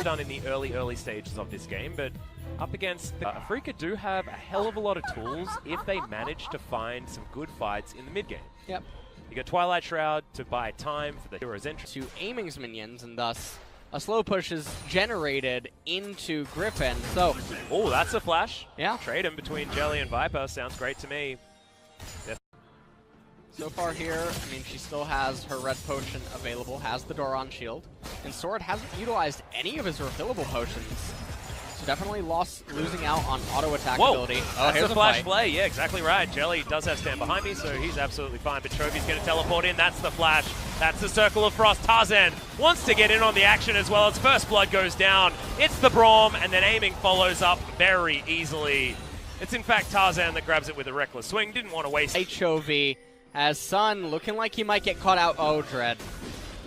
done in the early stages of this game, but up against the Afrika do have a hell of a lot of tools if they manage to find some good fights in the mid game. Yep. You got Twilight Shroud to buy time for the hero's entry. To Aiming's minions, and thus a slow push is generated into Griffin. So, oh, that's a flash. Yeah. Trade him between Jelly and Viper. Sounds great to me. Yeah. So far here, I mean, she still has her red potion available, has the Doron shield, and Sword hasn't utilized any of his refillable potions. So definitely losing out on auto attack ability. Oh, that's here's a flash fight. play. Yeah, exactly right. Jelly does have stand behind me, so he's absolutely fine. But Chovy's going to teleport in. That's the flash. That's the Circle of Frost. Tarzan wants to get in on the action as well as First Blood goes down. It's the Braum, and then Aiming follows up very easily. It's in fact Tarzan that grabs it with a reckless swing. Didn't want to waste it. Chovy has Sun looking like he might get caught out. Oh, Dread.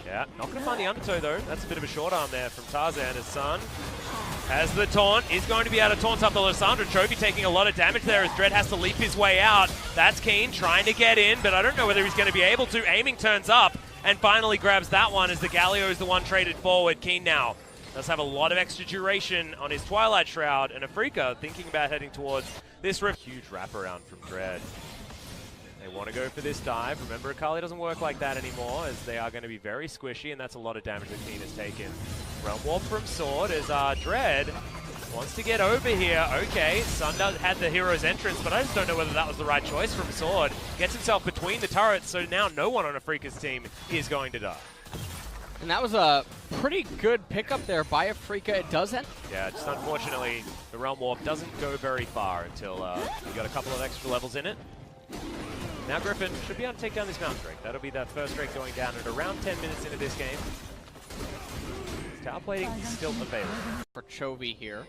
Yeah, not going to find the undertow though. That's a bit of a short arm there from Tarzan as Sun has the taunt. Is going to be able to taunt up the Lysandra. Chovy taking a lot of damage there as Dread has to leap his way out. That's Keen trying to get in, but I don't know whether he's going to be able to. Aiming turns up and finally grabs that one as the Galio is the one traded forward. Keen now does have a lot of extra duration on his Twilight Shroud, and Afrika thinking about heading towards this rift. Huge wraparound from Dread. They want to go for this dive. Remember, Akali doesn't work like that anymore, as they are going to be very squishy, and that's a lot of damage that Keen has taken. Realm Warp from Sword as Dread wants to get over here. Okay, Sun had the hero's entrance, but I just don't know whether that was the right choice from Sword. Gets himself between the turrets, so now no one on Afrika's team is going to die. And that was a pretty good pickup there by Afrika. It doesn't. Yeah, just unfortunately, the Realm Warp doesn't go very far until you got a couple of extra levels in it. Now Griffin should be able to take down this Mountain Drake. That'll be that first Drake going down at around 10 minutes into this game. Tower plating is still available. For Chovy here.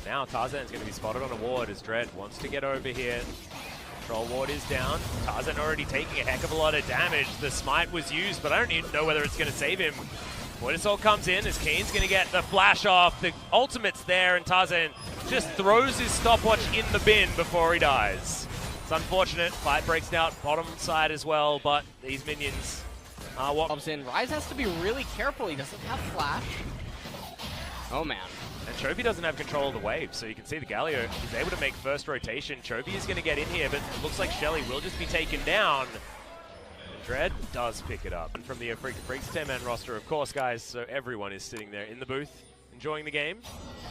Now Tarzan's going to be spotted on a ward as Dread wants to get over here. Control ward is down. Tarzan already taking a heck of a lot of damage. The smite was used, but I don't even know whether it's going to save him. Void Assault comes in as Keen's going to get the flash off. The ultimate's there, and Tarzan just throws his stopwatch in the bin before he dies. It's unfortunate. Fight breaks out bottom side as well, but these minions are what comes in. Ryze has to be really careful. He doesn't have flash. Oh, man. And Chovy doesn't have control of the wave, so you can see the Galio is able to make first rotation. Chovy is going to get in here, but it looks like Shelly will just be taken down. And Dread does pick it up. And from the Afrika Freaks 10-man roster, of course, guys, so everyone is sitting there in the booth enjoying the game.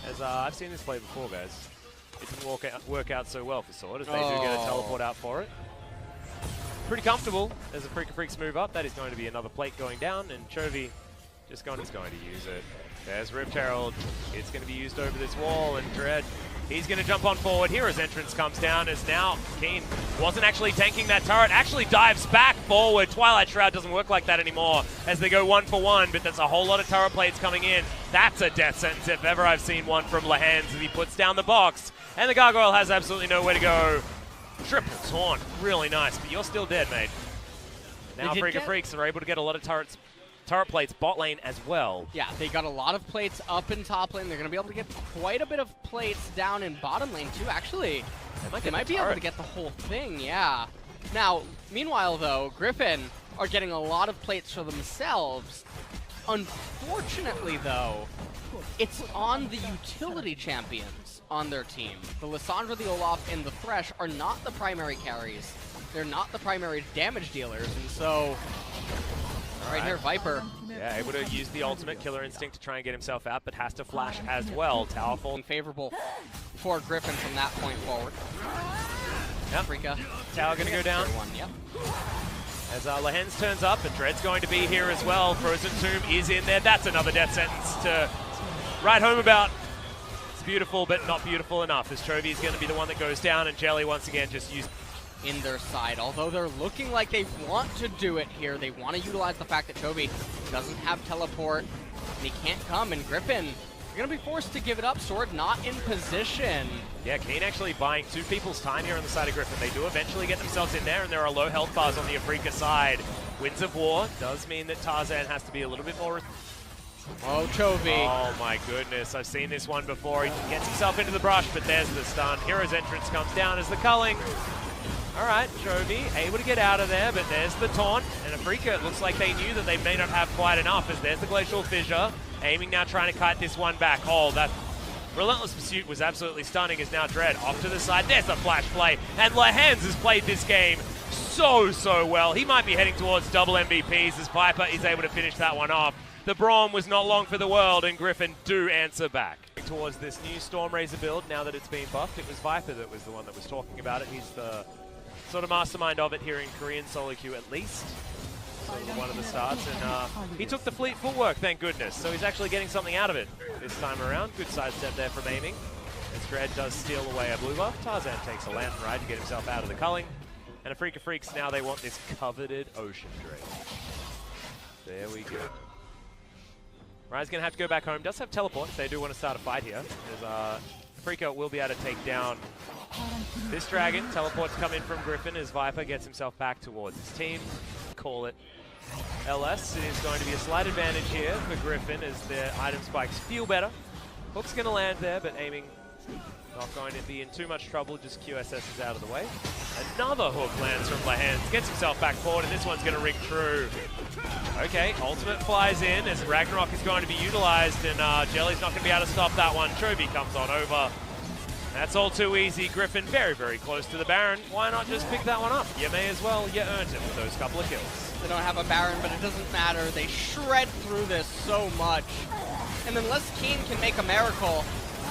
As I've seen this play before, guys. It didn't work out so well for Sword, as they do get a teleport out for it. Pretty comfortable as the Afrika Freaks move up. That is going to be another plate going down, and Chovy is going to use it. There's Rift Herald. It's going to be used over this wall, and Dread, he's going to jump on forward. Hero's entrance comes down as now Keen wasn't actually tanking that turret, actually dives back forward. Twilight Shroud doesn't work like that anymore as they go 1-for-1, but there's a whole lot of turret plates coming in. That's a death sentence if ever I've seen one from Lehans as he puts down the box. And the Gargoyle has absolutely nowhere to go. Triple taunt, really nice, but you're still dead, mate. Now Afrika Freaks are able to get a lot of turret plates bot lane as well. Yeah, they got a lot of plates up in top lane. They're going to be able to get quite a bit of plates down in bottom lane too, actually. They might be able to get the whole thing, yeah. Now, meanwhile though, Griffin are getting a lot of plates for themselves. Unfortunately though, it's on the utility champions on their team. The Lysandra, the Olaf, and the Thresh are not the primary carries. They're not the primary damage dealers, and so right here, Viper. Yeah, able to use the ultimate Killer Instinct to try and get himself out, but has to flash as well. Towerful. Favorable for Griffin from that point forward. Yep. Afrika. Tower going to go down. Yep. As Lehens turns up, and Dread's going to be here as well. Frozen Tomb is in there. That's another death sentence to write home about. It's beautiful, but not beautiful enough, as Chovy is going to be the one that goes down, and Jelly once again just used in their side. Although they're looking like they want to do it here, they want to utilize the fact that Chovy doesn't have teleport, and he can't come, and Griffin, you're going to be forced to give it up. Sword not in position. Yeah, Keen actually buying two people's time here on the side of Griffin. They do eventually get themselves in there, and there are low health bars on the Afrika side. Winds of War does mean that Tarzan has to be a little bit more... Oh, Chovy. Oh my goodness, I've seen this one before. He gets himself into the brush, but there's the stun. Hero's entrance comes down as the culling. All right, Chovy able to get out of there, but there's the taunt. And Afrika, it looks like they knew that they may not have quite enough, as there's the Glacial Fissure. Aiming now, trying to kite this one back. Oh, that relentless pursuit was absolutely stunning as now Dread off to the side. There's the flash play. And Lehans has played this game so well. He might be heading towards double MVPs as Viper is able to finish that one off. The Braum was not long for the world, and Griffin do answer back. Towards this new Stormrazor build, now that it's been buffed, it was Viper that was the one that was talking about it. He's the sort of mastermind of it here in Korean solo queue at least. Sort of one of the starts, and he took the fleet footwork, thank goodness. So he's actually getting something out of it this time around. Good sidestep there from aiming. As Dread does steal away a blue buff. Tarzan takes a lantern ride to get himself out of the culling. And a Freak of Freaks, now they want this coveted Ocean Drake. There we go. Ryan's going to have to go back home. Does have teleport if they do want to start a fight here. As Freaka will be able to take down this dragon. Teleports come in from Griffin as Viper gets himself back towards his team. Call it LS. It is going to be a slight advantage here for Griffin as their item spikes feel better. Hook's going to land there, but aiming not going to be in too much trouble. Just QSS is out of the way. Another hook lands from Lehans. Gets himself back forward, and this one's going to ring true. Okay, ultimate flies in as Ragnarok is going to be utilized, and Jelly's not going to be able to stop that one. Chovy comes on over. That's all too easy. Griffin very close to the Baron. Why not just pick that one up? You may as well. You earned it with those couple of kills. They don't have a Baron, but it doesn't matter. They shred through this so much. And unless Keen can make a miracle.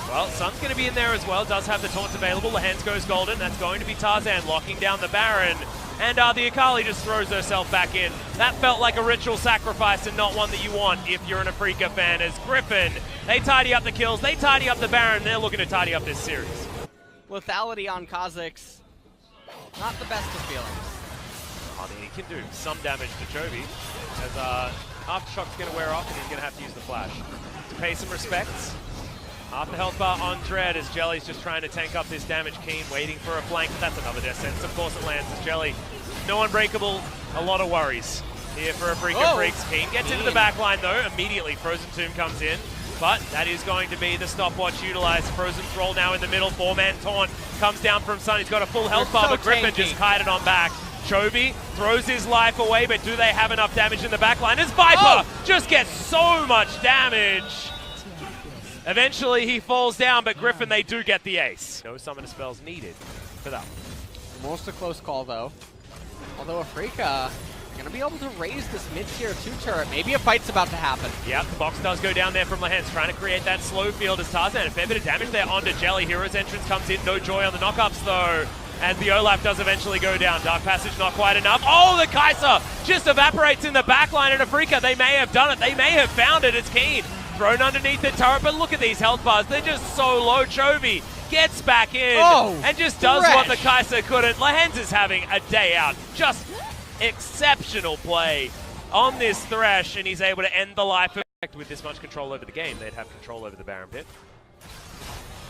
Well, Sun's going to be in there as well. Does have the taunts available. The hands goes golden. That's going to be Tarzan locking down the Baron. And the Akali just throws herself back in. That felt like a ritual sacrifice and not one that you want if you're an Afrika fan. As Griffin, they tidy up the kills, they tidy up the Baron, they're looking to tidy up this series. Lethality on Kha'Zix, not the best of feelings. I mean, he can do some damage to Chovy, as Aftershock's going to wear off and he's going to have to use the flash. To pay some respects. Half the health bar on Dread as Jelly's just trying to tank up this damage. Keen waiting for a flank. That's another death sentence. Of course it lands as Jelly. No unbreakable. A lot of worries here for Afrika Freaks. Keen gets into the back line though. Immediately Frozen Tomb comes in. But that is going to be the stopwatch utilized. Frozen Thrall now in the middle. 4-man taunt comes down from Sun. He's got a full health bar, but Griffin just kited on back. Chovy throws his life away, but do they have enough damage in the back line? As Viper just gets so much damage. Eventually he falls down, but Griffin, they do get the ace. No summoner spells needed for that. Almost a close call though. Although Afrika going to be able to raise this mid-tier 2 turret. Maybe a fight's about to happen. Yep, the box does go down there from Lehans, trying to create that slow field as Tarzan. A fair bit of damage there onto Jelly. Hero's entrance comes in, no joy on the knockups though. As the Olaf does eventually go down. Dark Passage not quite enough. Oh, the Kaiser just evaporates in the backline, and Afrika, they may have done it. They may have found it. It's Keen. Thrown underneath the turret, but look at these health bars. They're just so low. Chovy gets back in and just does what the Kaiser couldn't. Lehans is having a day out. Just exceptional play on this Thresh, and he's able to end the life effect. With this much control over the game, they'd have control over the Baron Pit.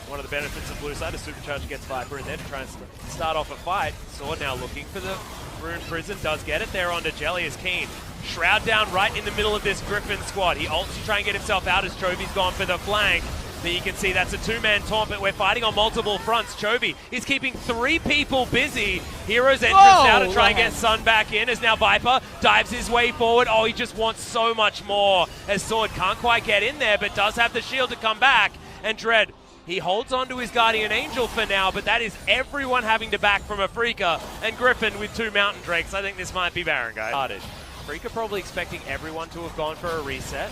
One of the benefits of blue side is Supercharge gets Viper in there to try and start off a fight. Sword now looking for the Rune Prison, does get it there onto Jelly as Keen. Shroud down right in the middle of this Griffin squad. He ults to try and get himself out as Chovy's gone for the flank. But you can see that's a 2-man taunt, but we're fighting on multiple fronts. Chovy is keeping 3 people busy. Hero's entrance now to try and get Sun back in as now Viper dives his way forward. Oh, he just wants so much more as Sword can't quite get in there, but does have the shield to come back. And Dread, he holds on to his Guardian Angel for now, but that is everyone having to back from Afrika. And Griffin with 2 Mountain Drakes. I think this might be Baron, guys. Afrika probably expecting everyone to have gone for a reset.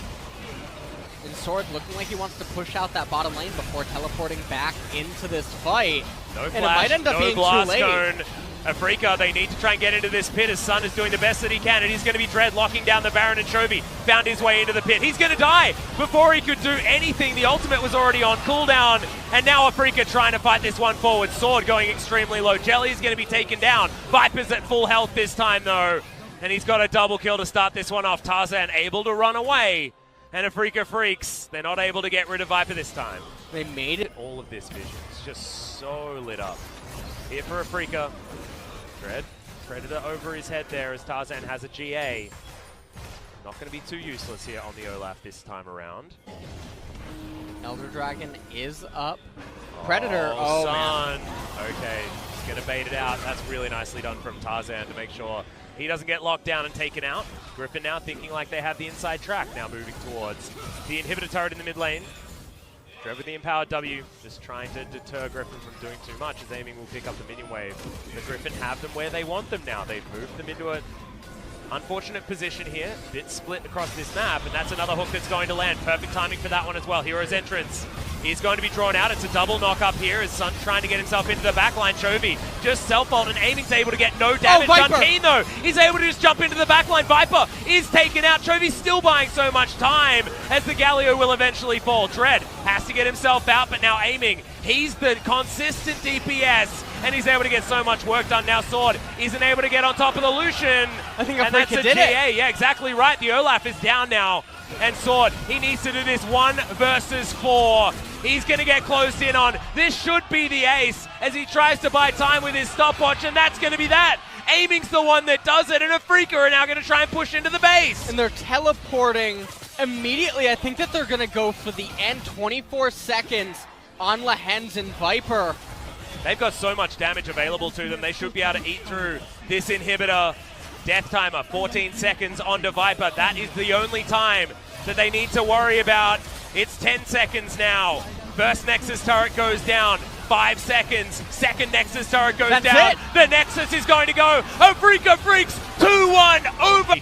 And Sword looking like he wants to push out that bottom lane before teleporting back into this fight. No flash, and it might end up being blast too late. cone. Afrika, they need to try and get into this pit as Sun is doing the best that he can. It is going to be Dread locking down the Baron, and Chovy found his way into the pit. He's going to die before he could do anything. The ultimate was already on cooldown, and now Afrika trying to fight this one forward. Sword going extremely low. Jelly is going to be taken down. Viper's at full health this time though, and he's got a double kill to start this one off. Tarzan able to run away. And Afrika Freaks, they're not able to get rid of Viper this time. They made it. All of this vision is just so lit up. Here for Afrika. Dread, Predator over his head there as Tarzan has a GA. Not going to be too useless here on the Olaf this time around. Elder Dragon is up. Predator, Sun. Man. Okay, he's going to bait it out. That's really nicely done from Tarzan to make sure He doesn't get locked down and taken out. Griffin now thinking like they have the inside track, now moving towards the inhibitor turret in the mid lane. Dread with the empowered W, just trying to deter Griffin from doing too much, as aiming will pick up the minion wave. The Griffin have them where they want them now. They've moved them into a unfortunate position here, bit split across this map, and that's another hook that's going to land. Perfect timing for that one as well. Hero's entrance. He's going to be drawn out. It's a double knock up here as Sun trying to get himself into the backline. Chovy just self-ult and aiming's able to get no damage. Unkeen though, he's able to just jump into the backline. Viper is taken out. Chovy's still buying so much time as the Galio will eventually fall. Dread has to get himself out, but now aiming. He's the consistent DPS, and he's able to get so much work done. Now Sword isn't able to get on top of the Lucian. I think and that's a GA. Yeah, exactly right. The Olaf is down now. And Sword, he needs to do this 1 versus 4. He's going to get closed in on. This should be the ace as he tries to buy time with his stopwatch, and that's going to be that. Aiming's the one that does it, and a Freaker are now going to try and push into the base. And they're teleporting immediately. I think that they're going to go for the end. 24 seconds on Lehens and Viper. They've got so much damage available to them. They should be able to eat through this inhibitor. Death timer, 14 seconds onto Viper. That is the only time that they need to worry about. It's 10 seconds now. First Nexus turret goes down. 5 seconds. Second Nexus turret goes down. It. The Nexus is going to go. A Freaker Freaks 2-1 over.